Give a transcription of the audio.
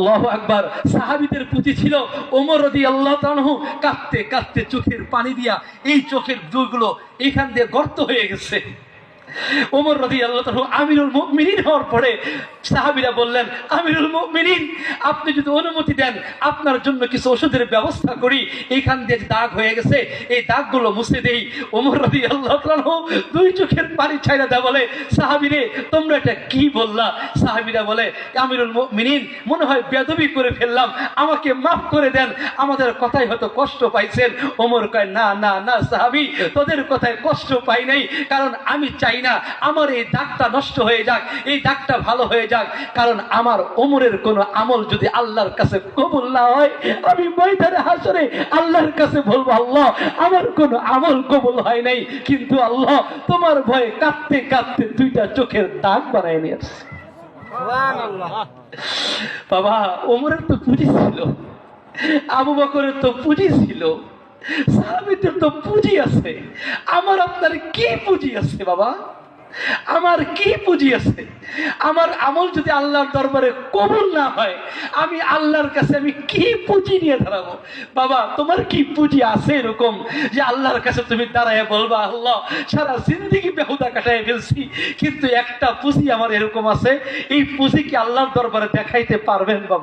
আল্লাহু আকবার। সাহাবীদের পুঁজি ছিল। ওমর রাদিয়াল্লাহু তাআলা কাঁদতে কাঁদতে চোখের পানি দিয়া এই চোখের দুগুলো এখান দিয়ে গর্ত হয়ে গেছে। ওমর রাদিয়াল্লাহু তাআলা আমিরুল মুমিনিন হওয়ার পরে সাহাবীরা বললেন, আমিরুল মুমিনিন, আপনি যদি অনুমতি দেন আপনার জন্য কিছু ওষুধের ব্যবস্থা করি, এইখান দিয়ে দাগ হয়ে গেছে এই দাগগুলো মুছে দেই। ওমর রাদিয়াল্লাহু তাআলা দুই চোখের পানি ছাইড়া দেয়া বলে, সাহাবীরে তোমরা এটা কি বললা? সাহাবীরা বলে, আমিরুল মুমিনিন, মনে হয় বেয়াদবি করে ফেললাম, আমাকে মাফ করে দেন, আমাদের কথায় হয়তো কষ্ট পাইছেন। ওমর কয়, না না না সাহাবী, তোদের কথায় কষ্ট পাই নাই, কারণ আমি চাই না আমার এই দাগটা নষ্ট হয়ে যাক, এই দাগটা ভালো হয়ে যাক, কারণ আমার ওমরের কোন আমল যদি আল্লাহর কাছে কবুল না হয়, আমি ময়দানে হাসরে আল্লাহর কাছে বলবো, আল্লাহ আমার কোন আমল কবুল হয় নাই, কিন্তু আল্লাহ তোমার ভয়ে কাঁদতে কাঁদতে দুইটা চোখের দাগ বানায় নিয়ে আসছে। বাবা, ওমরের তো পুঁজি ছিল, আবু বকরের তো পুঁজি ছিল, সাহাবীদের তো পুঁজি আছে, আমার আপনার কি পুঁজি আছে বাবা? আমার কি পুঁজি আছে? আমার আমল যদি আল্লাহর দরবারে কবুল না হয়, আমি আল্লাহর কাছে আমি কি পুঁজি নিয়ে দাঁড়াবো? বাবা, তোমার কি পুঁজি আছে এরকম যে আল্লাহর কাছে তুমি দাঁড়ায় বলবা, আল্লাহ সারা জিন্দেগি বেহুদা কাটায় ফেলছি, কিন্তু একটা পুঁজি আমার এরকম আছে, এই পুঁজি কি আল্লাহর দরবারে দেখাইতে পারবেন বাবা?